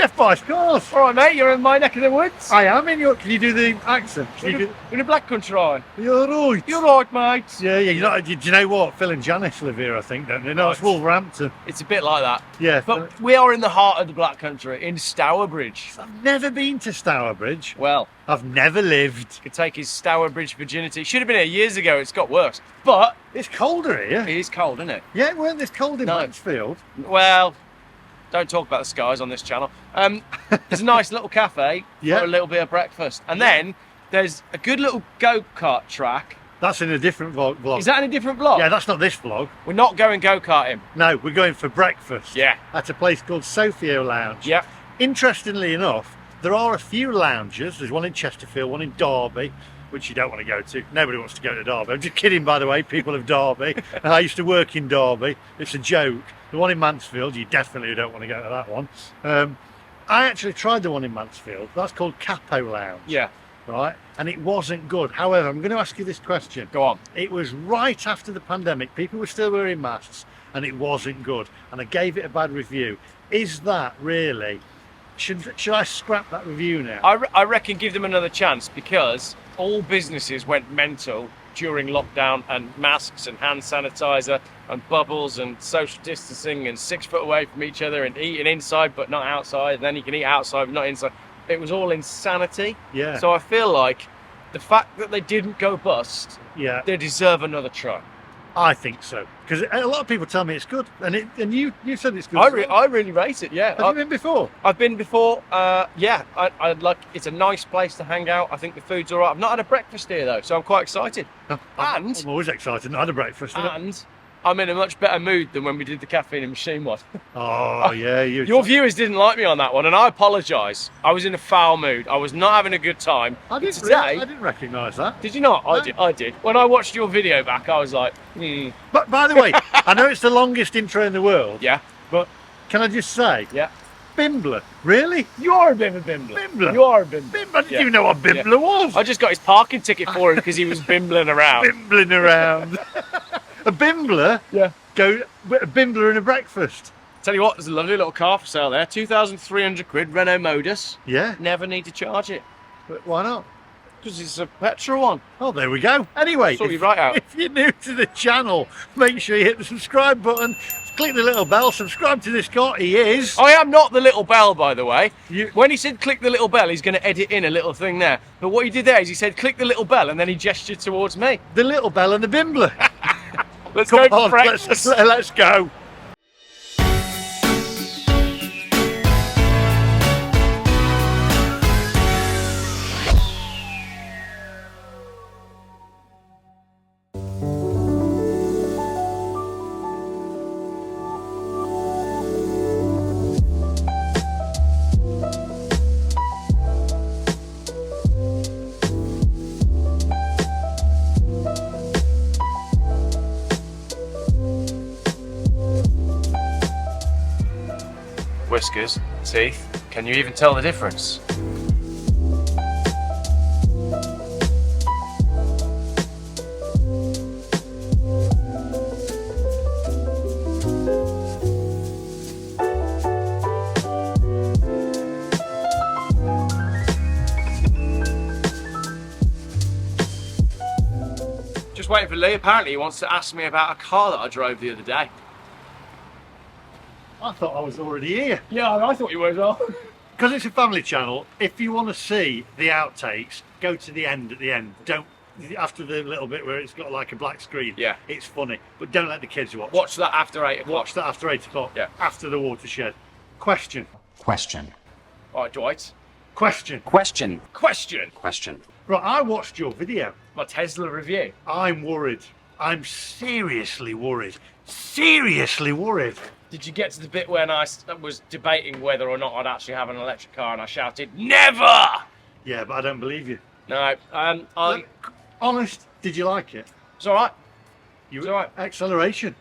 Geoff buys cars. All right, mate, you're in my neck of the woods. I am in your. Can you do the accent? We're in a black country. You're right. You're right, mate. Yeah. Do you know what? Phil and Janice live here, I think, don't they? No, it's Wolverhampton. It's a bit like that. Yeah. But we are in the heart of the black country, in Stourbridge. I've never been to Stourbridge. Well, I've never lived. could take his Stourbridge virginity. Should have been here years ago. It's got worse. But It's colder here. it is cold, isn't it? Yeah, it weren't this cold in No. Mansfield. Well, don't talk about the skies on this channel. There's a nice little cafe Yeah. for a little bit of breakfast. And then there's a good little go-kart track. That's in a different vlog. Is that in a different vlog? Yeah, that's not this vlog. We're not going go-karting. No, we're going for breakfast. Yeah. At a place called Soffio Lounge. Yeah. Interestingly enough, there are a few lounges. There's one in Chesterfield, one in Derby, which you don't want to go to. Nobody wants to go to Derby. I'm just kidding, by the way, people of Derby. I used to work in Derby. It's a joke. The one in Mansfield, you definitely don't want to go to that one. I actually tried the one in Mansfield. That's called Capo Lounge. Yeah. Right? And it wasn't good. However, I'm going to ask you this question. Go on. It was right after the pandemic. People were still wearing masks and it wasn't good. And I gave it a bad review. Is that really... Should I scrap that review now? I reckon give them another chance, because all businesses went mental during lockdown, and masks and hand sanitizer and bubbles and social distancing and 6 foot away from each other and eating inside but not outside, and then you can eat outside but not inside. It was all insanity. Yeah. So I feel like the fact that they didn't go bust, Yeah, they deserve another try. I think so. Because a lot of people tell me it's good. And you said it's good. I really rate it, yeah. Have you been before? I've been before, yeah. I like, it's a nice place to hang out. I think the food's all right. I've not had a breakfast here though, so I'm quite excited. I'm always excited. I had a breakfast. And I'm in a much better mood than when we did the caffeine and machine one. Oh, yeah. Your viewers didn't like me on that one, and I apologise. I was in a foul mood. I was not having a good time. I Today, didn't recognise that. did you not? No. I did. When I watched your video back, I was like, But by the way, I know it's the longest intro in the world. yeah, But can I just say, yeah. Bimbler? Really? You are a bit of a bimbler. Bimbler? You are a bimbler. I didn't Yeah. even know what Bimbler was. I just got his parking ticket for him because he was bimbling around. Bimbling around. A Bimbler? Yeah. A Bimbler and a breakfast. Tell you what, there's a lovely little car for sale there. 2,300 quid, Renault Modus. Yeah. Never need to charge it But why not? because it's a petrol one. Oh, there we go. Anyway, Sort you right out. if you're new to the channel, make sure you hit the subscribe button, click the little bell, subscribe to this guy. He is. I am not the little bell, by the way. You- When he said click the little bell, he's going to edit in a little thing there. But what he did there is he said click the little bell, and then he gestured towards me. The little bell and the Bimbler. Let's Come go for on, breakfast. let's go. Whiskers, teeth. Can you even tell the difference? Just waiting for Lee. Apparently he wants to ask me about a car that I drove the other day. I thought I was already here. Yeah, I thought you were as well. Because it's a family channel, if you want to see the outtakes, go to the end at the end. Don't, after the little bit where it's got like a black screen. Yeah. It's funny, but don't let the kids watch. Watch that after 8 o'clock. Watch that after 8 o'clock. Yeah. After the watershed. Question. Question. All right, Dwight. Question. Question. Question. Question. Right, I watched your video. My Tesla review. I'm worried. I'm seriously worried. Seriously worried. Did you get to the bit when I was debating whether or not I'd actually have an electric car and I shouted, never! Yeah, but I don't believe you. No, Honest, did you like it? it's all right. You It's all right. Acceleration.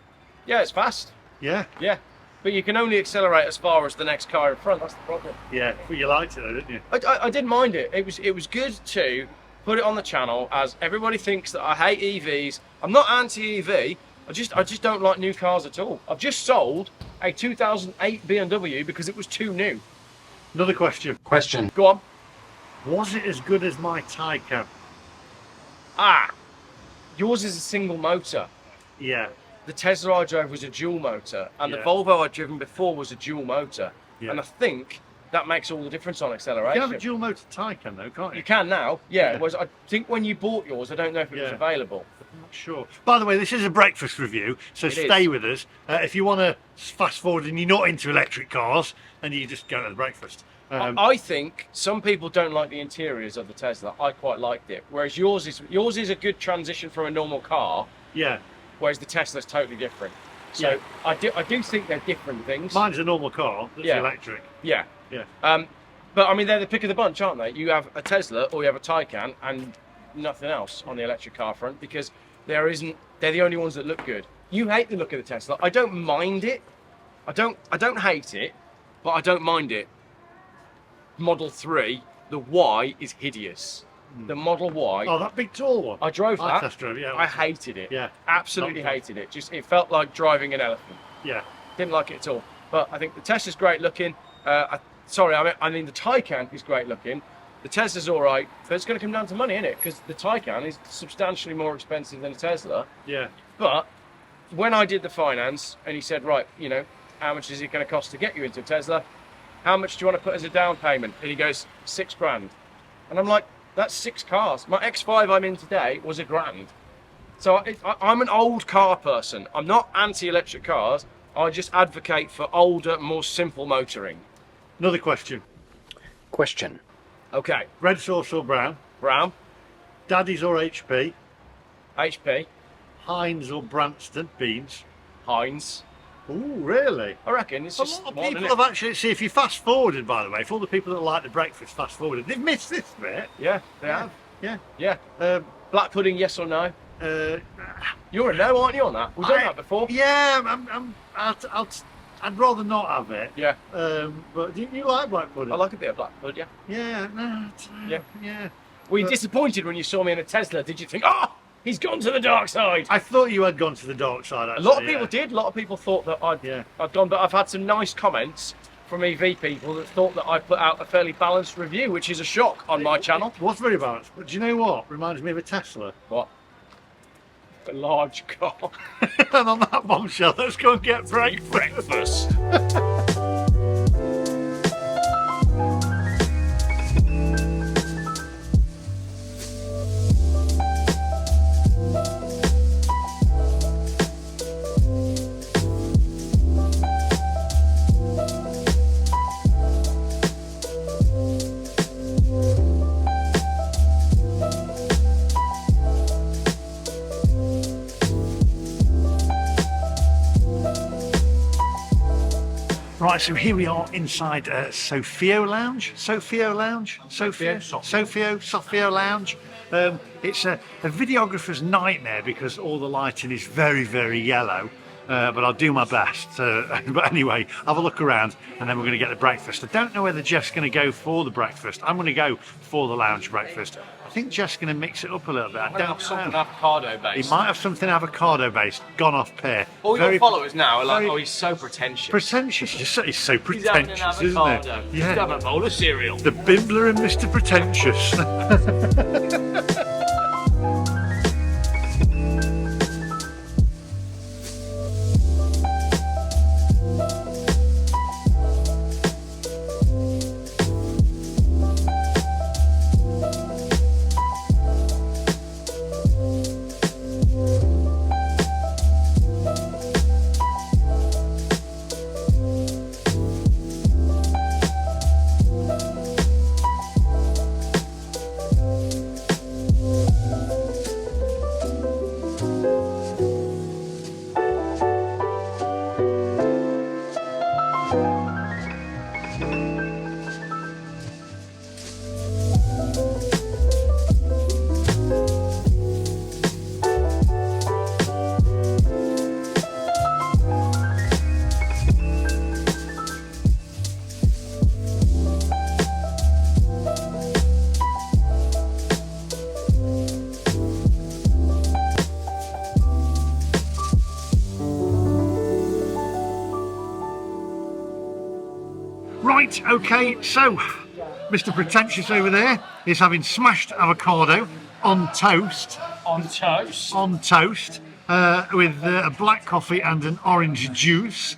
Yeah, it's fast. Yeah. Yeah. But you can only accelerate as far as the next car in front. That's the problem. Yeah. But you liked it though, didn't you? I didn't mind it. It was good to put it on the channel, as everybody thinks that I hate EVs. I'm not anti-EV. I just don't like new cars at all. I've just sold a 2008 BMW because it was too new. Another question. Question. Go on. Was it as good as my Taycan? Yours is a single motor. Yeah. The Tesla I drove was a dual motor, and the Yeah. Volvo I'd driven before was a dual motor. Yeah. And I think that makes all the difference on You acceleration. can have a dual motor Taycan though, can't you? You can now, yeah. Yeah. Whereas I think when you bought yours, I don't know if it was Yeah. available. I'm not sure. By the way, this is a breakfast review, so It stay is. with us. If you want to fast forward and you're not into electric cars, and you just go to the breakfast. I think some people don't like the interiors of the Tesla. I quite liked it. Whereas yours is a good transition from a normal car, Yeah. whereas the Tesla's totally different. So Yeah. I do think they're different things. Mine's a normal car that's Yeah. electric. Yeah. Yeah. But I mean, they're the pick of the bunch, aren't they? You have a Tesla or you have a Taycan and nothing else on the electric car front, because they're the only ones that look good. You hate the look of the Tesla. I don't mind it. I don't hate it, but I don't mind it. Model 3, the Y is hideous. The Model Y, Oh, that big tall one. I drove I that. test drove, yeah. I hated it. Yeah. Absolutely Not fun. hated it. Just it felt like driving an elephant. Yeah. Didn't like it at all. But I think the Tesla's great looking. I mean the Taycan is great looking. The Tesla's all right, but it's going to come down to money, isn't it? Because the Taycan is substantially more expensive than a Tesla. Yeah. But when I did the finance, and he said, right, you know, how much is it going to cost to get you into a Tesla? How much do you want to put as a down payment? And he goes, $6,000. And I'm like, that's 6 cars. My X5 I'm in today was $1,000. So I'm an old car person. I'm not anti-electric cars. I just advocate for older, more simple motoring. Another question. Question. Okay, Red sauce or brown? Brown, Daddy's or HP? HP, Heinz or Branston? Beans? Heinz. Ooh, really? I reckon it's A just lot of one, people innit? have actually, see, if you fast forwarded, by the way, for all the people that like the breakfast fast forwarded, they've missed this bit. Yeah, they have. Yeah. Yeah. Black pudding, yes or no? Uh, You're a no, aren't you, on that? We've done that before. Yeah, I'd rather not have it. Yeah. But do you like black pudding? I like a bit of black pudding, yeah. Yeah, no, Yeah. yeah. Were you But- disappointed when you saw me in a Tesla? Did you think, oh, he's gone to the dark side? I thought you had gone to the dark side. A Actually, lot of people did. A lot of people thought that Yeah. I'd gone, but I've had some nice comments from EV people that thought that I put out a fairly balanced review, which is a shock on my channel. It was very balanced, but do you know what? Reminds me of a Tesla. What? A large car. And on that bombshell, let's go and get breakfast. Right, so here we are inside Soffio Lounge. Soffio Lounge? Soffio Lounge. It's a videographer's nightmare because all the lighting is very, very yellow. But I'll do my best. But anyway, have a look around and then we're going to get the breakfast. I don't know whether Geoff's going to go for the breakfast. I'm going to go for the lounge breakfast. I think Geoff's going to mix it up a little bit. I don't Something know. avocado He based. might have something avocado based, gone off pear. All Very your followers now are like, very- oh, he's so pretentious. Pretentious. He's so He's having an pretentious, isn't avocado. it? He's having a bowl of cereal. The Bimbler and Mr. Pretentious. Right, okay, so Mr. Pretentious over there is having smashed avocado on toast. On toast. On toast. With a black coffee and an orange juice.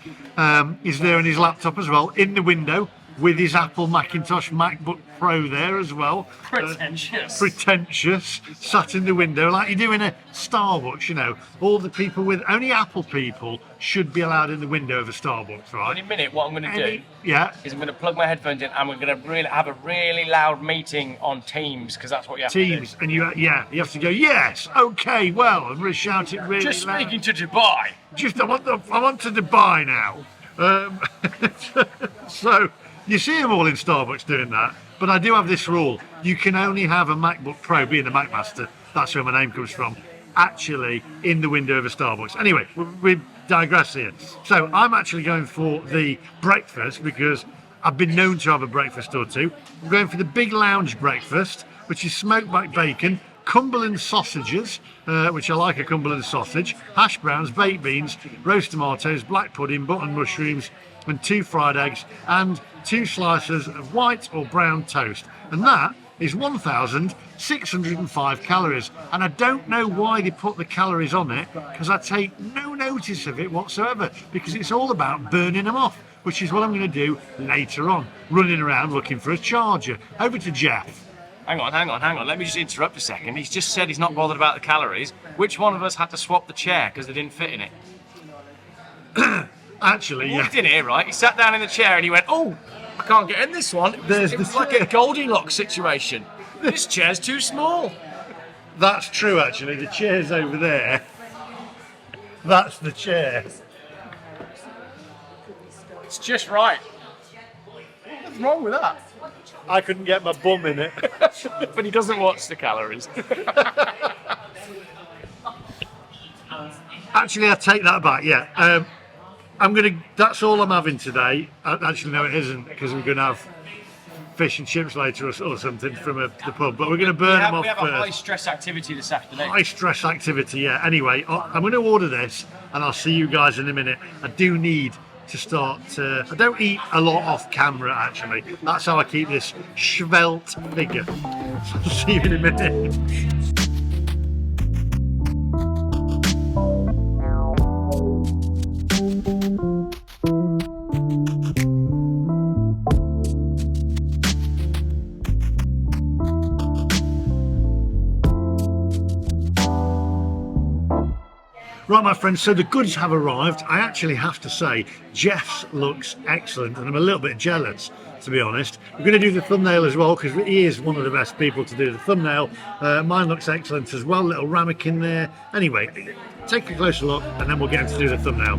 He's there on his laptop as well, in the window, with his Apple Macintosh MacBook Pro there as well. Pretentious. Pretentious, sat in the window like you do in a Starbucks, you know. All the people with, only Apple people should be allowed in the window of a Starbucks, right? In a minute, what I'm going to do Yeah. is I'm going to plug my headphones in and we're going to really have a really loud meeting on Teams, because that's what you have Teams, to do. and you have to go, yes, okay, well, and really shout it really Just loud. speaking to Dubai. I want to Dubai now. So you see them all in Starbucks doing that, but I do have this rule: you can only have a MacBook Pro, being the MacMaster. That's where my name comes from. Actually, in the window of a Starbucks. Anyway, we digress here. So I'm actually going for the breakfast because I've been known to have a breakfast or two. I'm going for the big lounge breakfast, which is smoked back bacon, Cumberland sausages, which I like a Cumberland sausage, hash browns, baked beans, roast tomatoes, black pudding, button mushrooms, and 2 fried eggs, and 2 slices of white or brown toast. And that is 1,605 calories. And I don't know why they put the calories on it, because I take no notice of it whatsoever, because it's all about burning them off, which is what I'm going to do later on, running around looking for a charger. Over to Geoff. Hang on. Let me just interrupt a second. He's just said he's not bothered about the calories. Which one of us had to swap the chair because they didn't fit in it? Actually, He yeah. walked in here, right? He sat down in the chair and he went, "Oh, I can't get in this one." It was like a Goldilocks situation. This chair's too small. That's true, actually. The chair's over there. That's the chair. It's just right. What's wrong with that? I couldn't get my bum in it. But he doesn't watch the calories. Actually, I take that back, yeah. That's all I'm having today. Actually, no, it isn't, because we're going to have fish and chips later or something from the pub. But we're going to burn them off we have a high first. stress activity this afternoon. High stress activity, yeah. Anyway, I'm going to order this, and I'll see you guys in a minute. I do need to start. I don't eat a lot off camera, actually. That's how I keep this svelte figure. So I'll see you in a minute. Right, my friends, so the goods have arrived. I actually have to say, Geoff's looks excellent, and I'm a little bit jealous, to be honest. We're going to do the thumbnail as well, because he is one of the best people to do the thumbnail. Mine looks excellent as well, little ramekin there. Anyway, take a closer look, and then we'll get him to do the thumbnail.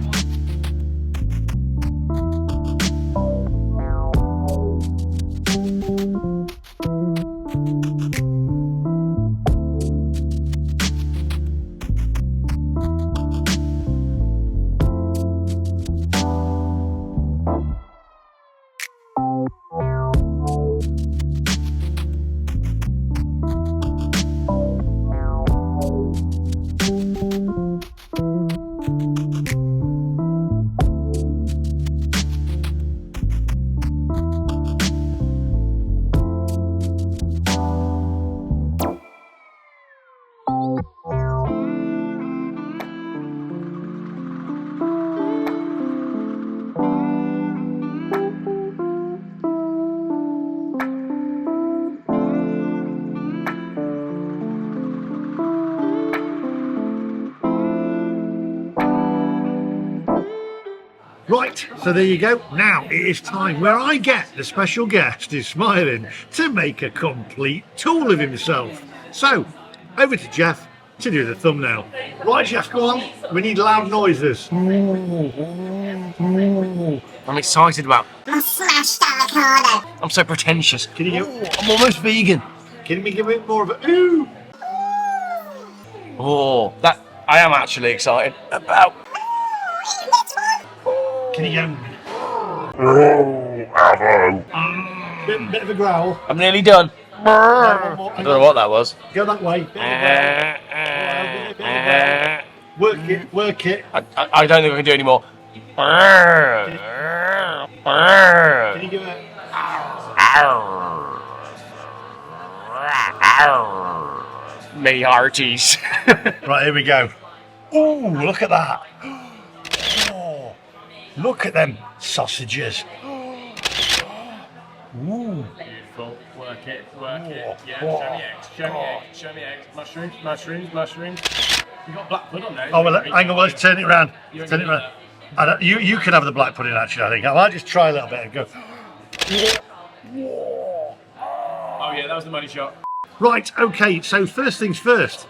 Right, so there you go. Now it is time where I get the special guest who's smiling to make a complete tool of himself. So, over to Geoff to do the thumbnail. Right, Geoff, go on. We need loud noises. I'm excited about. I smashed avocado. I'm so pretentious. Can you I'm almost vegan. Can we give it more of a ooh? Oh, that I am actually excited about. Can you go? Bit of a growl. I'm nearly done. I don't know what that was. Go that way. Bit of a growl. Work it, work it. I don't think I can do any more. Can you give it? Me hearties. Right, here we go. Ooh, look at that. Oh, look at them sausages. Ooh. Beautiful. Work it. Yeah, Oh. show me eggs. Mushrooms. You got black pudding on there. Oh, well, hang on, let's turn it around. Turn it around. You can have the black pudding, actually, I think. I might just try a little bit and go. Oh, yeah, that was the money shot. Right, okay, so first things first.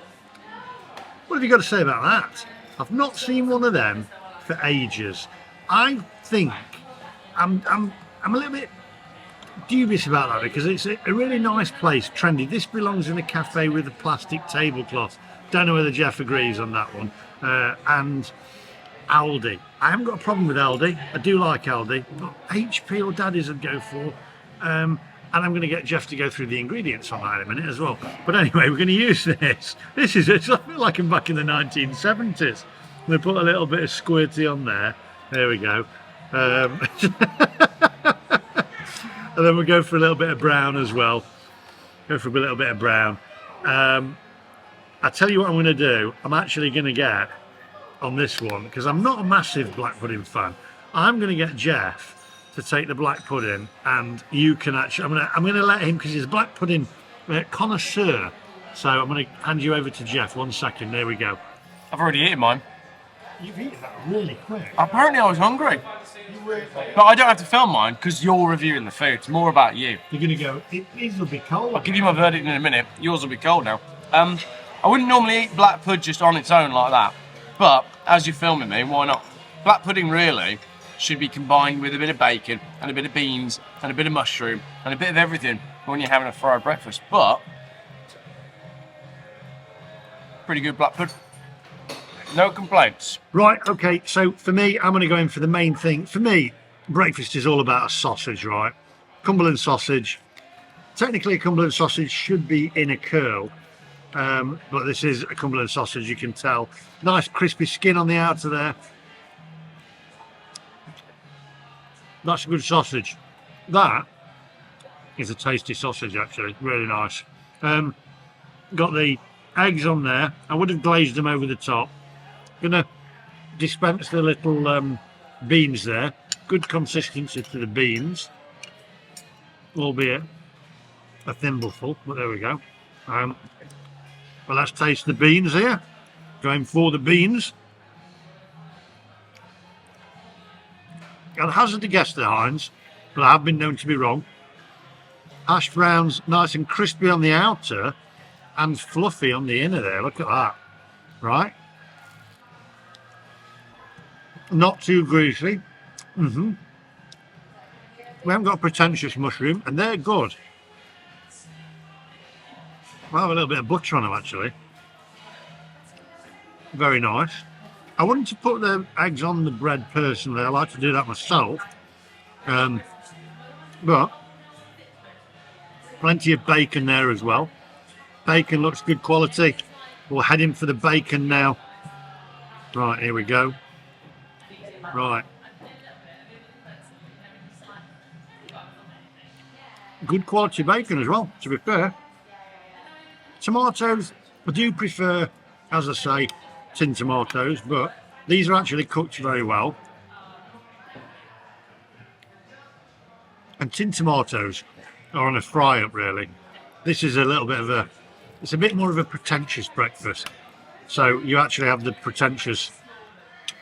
What have you got to say about that? I've not seen one of them for ages. I think I'm a little bit dubious about that because it's a really nice place, trendy. This belongs in a cafe with a plastic tablecloth. Don't know whether Geoff agrees on that one. And Aldi. I haven't got a problem with Aldi. I do like Aldi, but HP or Daddy's I'd go for. And I'm going to get Geoff to go through the ingredients on that in a minute as well. But anyway, we're going to use this. It's I feel like I'm back in the 1970s. I'm going to put a little bit of squirty on there. There we go. And then we'll go for a little bit of brown as well. Go for a little bit of brown. I tell you what I'm going to do. I'm actually going to get on this one, because I'm not a massive black pudding fan. I'm going to get Geoff to take the black pudding, and you can actually. I'm going to let him, because he's a black pudding connoisseur. So I'm going to hand you over to Geoff. 1 second. There we go. I've already eaten mine. You've eaten that really quick. Apparently, I was hungry. But I don't have to film mine because you're reviewing the food. It's more about you. You're going to go. These will be cold. I'll give you my verdict in a minute. Yours will be cold now. I wouldn't normally eat black pud just on its own like that. But as you're filming me, why not? Black pudding really should be combined with a bit of bacon and a bit of beans and a bit of mushroom and a bit of everything when you're having a fried breakfast. But pretty good black pud. No complaints. Right, okay, so for me, I'm going to go in for the main thing. For me, breakfast is all about a sausage, right? Cumberland sausage. Technically, a Cumberland sausage should be in a curl, but this is a Cumberland sausage, you can tell. Nice crispy skin on the outer there. That's a good sausage. That is a tasty sausage, actually. Really nice. Got the eggs on there. I would have glazed them over the top. Gonna dispense the little beans there. Good consistency to the beans, albeit a thimbleful, but there we go. Well, let's taste the beans here. Going for the beans. I'd hazard to guess the Heinz, but I have been known to be wrong. Hash browns, nice and crispy on the outer and fluffy on the inner there. Look at that. Right. Not too greasy. We haven't got a pretentious mushroom, and they're good. I'll have a little bit of butter on them, actually. Very nice. I wouldn't have put the eggs on the bread personally. I like to do that myself. But plenty of bacon there as well. Bacon looks good quality. We're heading for the bacon now. Right, here we go. Right. Good quality bacon as well, to be fair. Tomatoes, I do prefer, as I say, tin tomatoes, but these are actually cooked very well. And tin tomatoes are on a fry up, really. This is a little bit of a, it's a bit more of a pretentious breakfast. So you actually have the pretentious,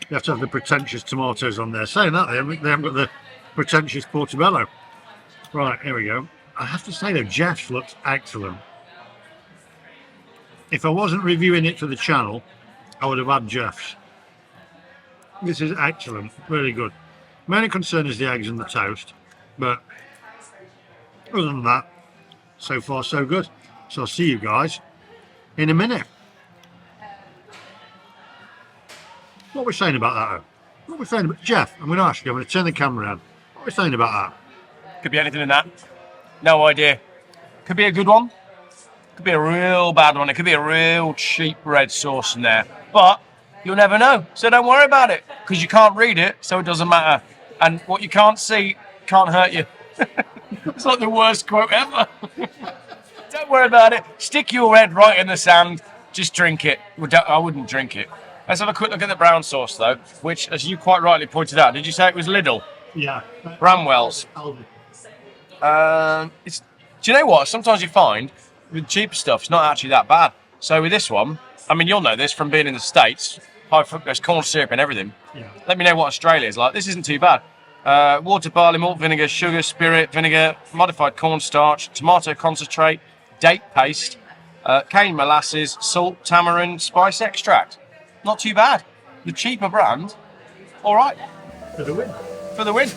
you have to have the pretentious tomatoes on there. Saying that, they haven't got the pretentious portobello. Right, here we go. I have to say though, Geoff's looks excellent. If I wasn't reviewing it for the channel, I would have had Geoff's. This is excellent, really good. My only concern is the eggs and the toast, but other than that, so far so good. So I'll see you guys in a minute. What are we saying about that though? What are we saying about Geoff? I'm going to ask you, I'm going to turn the camera around. What are we saying about that? Could be anything in that. No idea. Could be a good one. Could be a real bad one. It could be a real cheap red sauce in there. But you'll never know. So don't worry about it. Because you can't read it, so it doesn't matter. And what you can't see can't hurt you. It's like the worst quote ever. Don't worry about it. Stick your head right in the sand. Just drink it. I wouldn't drink it. Let's have a quick look at the brown sauce, though, which, as you quite rightly pointed out, did you say it was Lidl? Yeah. Bramwell's. Do you know what? Sometimes you find with cheaper stuff, it's not actually that bad. So with this one, I mean, you'll know this from being in the States. High fructose corn syrup and everything. Yeah. Let me know what Australia is like. This isn't too bad. Water, barley malt, vinegar, sugar, spirit, vinegar, modified cornstarch, tomato concentrate, date paste, cane molasses, salt, tamarind, spice extract. Not too bad. The cheaper brand, all right. For the win. For the win.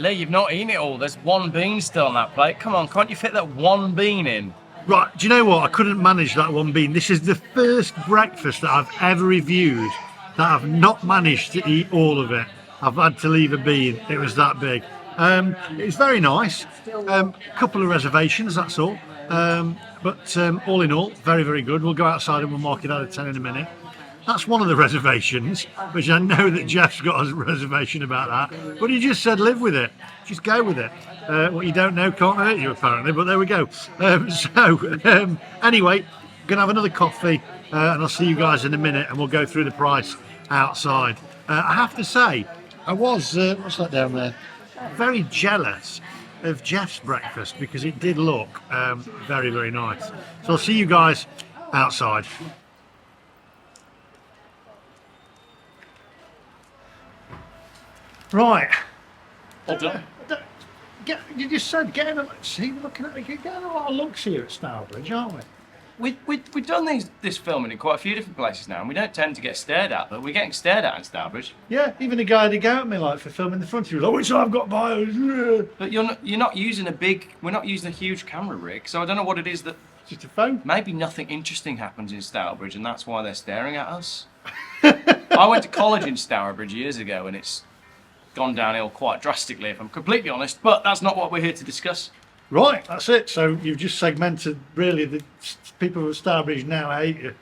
Lee, you've not eaten it all. There's one bean still on that plate. Come on, can't you fit that one bean in? Right, do you know what? I couldn't manage that one bean. This is the first breakfast that I've ever reviewed that I've not managed to eat all of it. I've had to leave a bean. It was that big. It's very nice. Couple of reservations, that's all. But all in all, very, very good. We'll go outside and we'll mark it out of 10 in a minute. That's one of the reservations, which I know that Geoff's got a reservation about that. But he just said live with it. Just go with it. What you don't know can't hurt you, apparently. But there we go. Anyway, going to have another coffee and I'll see you guys in a minute and we'll go through the price outside. I have to say, I was, what's that down there? Very jealous of Geoff's breakfast because it did look very, very nice. So I'll see you guys outside. Right. All done. You just said getting a looking at getting a lot of looks here at Stourbridge, aren't we? We've done this filming in quite a few different places now, and we don't tend to get stared at, but we're getting stared at in Stourbridge. Yeah, even the guy had to go at me like for filming the front. He was like, "Which I've got bios." But you're not using we're not using a huge camera rig, so I don't know what it is that. Just a phone. Maybe nothing interesting happens in Stourbridge, and that's why they're staring at us. I went to college in Stourbridge years ago, and it's gone downhill quite drastically, if I'm completely honest, but that's not what we're here to discuss. Right, that's it. So you've just segmented really the people of Stourbridge now hate you.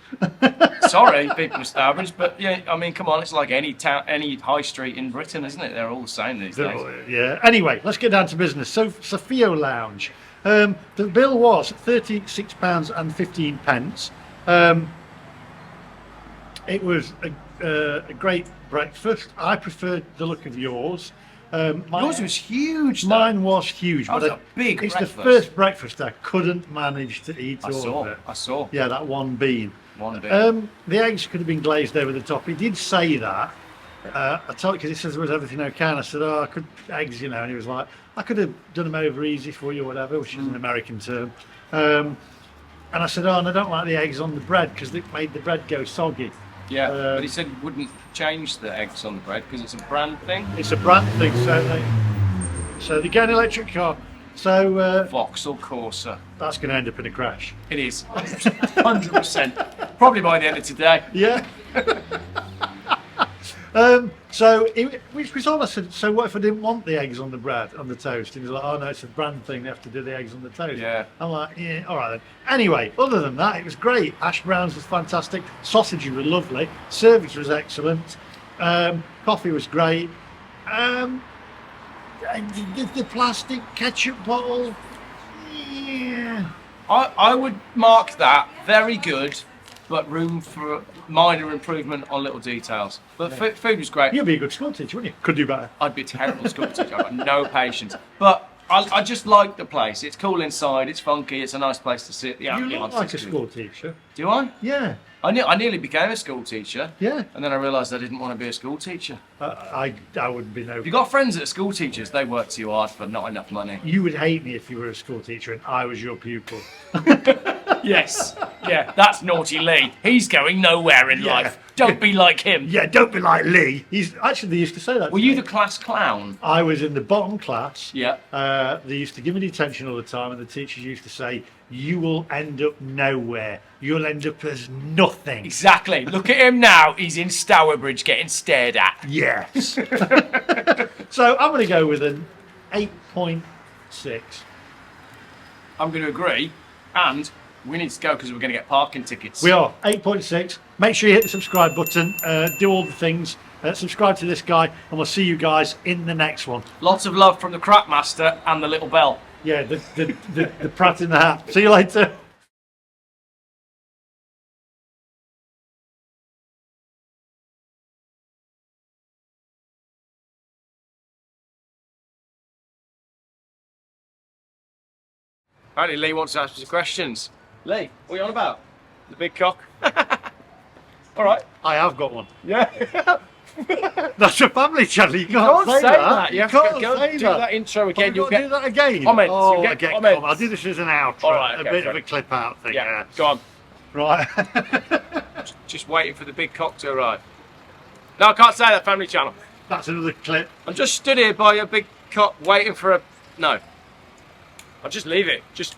Sorry, people of Stourbridge, but yeah, I mean, come on, it's like any town, any high street in Britain, isn't it? They're all the same these days. Yeah. Anyway, let's get down to business. So Soffio Lounge. The bill was £36.15. It was a great breakfast. I preferred the look of yours. Yours was huge. Mine was huge. That was a big It's breakfast. the first breakfast I couldn't manage to eat all of it. I saw. Yeah, that one bean. One bean. The eggs could have been glazed over the top. He did say that, I told because he says was everything okay, and I said, "Oh, I could eggs, you know," and he was like, "I could have done them over easy for you, or whatever," which is an American term. And I said, "Oh, and I don't like the eggs on the bread because it made the bread go soggy." Yeah, but he said he wouldn't change the eggs on the bread because it's a brand thing. It's a brand thing, so they get an electric car. So Vauxhall Corsa. that's going to end up in a crash. It is 100%. Probably by the end of today. Yeah. Which was all I said. So what if I didn't want the eggs on the bread, on the toast? And he's like, "Oh no, it's a brand thing. They have to do the eggs on the toast." Yeah. I'm like, "Yeah, all right then." Anyway, other than that, it was great. Hash browns was fantastic. Sausages were lovely. Service was excellent. Coffee was great. The plastic ketchup bottle. Yeah. I would mark that very good, but room for minor improvement on little details. But food was great. You'd be a good school teacher, wouldn't you? Could do better. I'd be a terrible school teacher. I've got no patience. But I just like the place. It's cool inside. It's funky. It's a nice place to sit. The You ambience look like is a good. school teacher. Do I? Yeah. I nearly became a school teacher. Yeah. And then I realised I didn't want to be a school teacher. I wouldn't be no. If you've got friends that are school teachers, they work too hard for not enough money. You would hate me if you were a school teacher and I was your pupil. Yes. Yeah, that's naughty Lee. He's going nowhere in Yeah. life. Don't be like him. Yeah, don't be like Lee. He's actually they used to say that. Were to you me. the class clown? I was in the bottom class. Yeah. They used to give me detention all the time, and the teachers used to say, "You will end up nowhere. You'll end up as nothing." Exactly. Look at him now. He's in Stourbridge getting stared at. Yes. So I'm going to go with an 8.6. I'm going to agree. And we need to go because we're going to get parking tickets. We are 8.6. Make sure you hit the subscribe button. Do all the things. Subscribe to this guy, and we'll see you guys in the next one. Lots of love from the MacMaster and the little bell. Yeah, the Pratt in the hat. See you later. Apparently Lee wants to ask you some questions. Lee, what are you on about? The big cock? All right. I have got one. Yeah. That's a family channel. You Don't can't say that. You have can't to go say do that intro again. You'll You'll get do that again. comments. Oh, You'll I get get comments. comments. I'll do this as an outro. All right, a okay, bit fair. of a clip out thing. Yeah, go on. Right. Just waiting for the big cock to arrive. No, I can't say that, family channel. That's another clip. I'm just stood here by a big cock waiting for a... No. I'll just leave it. Just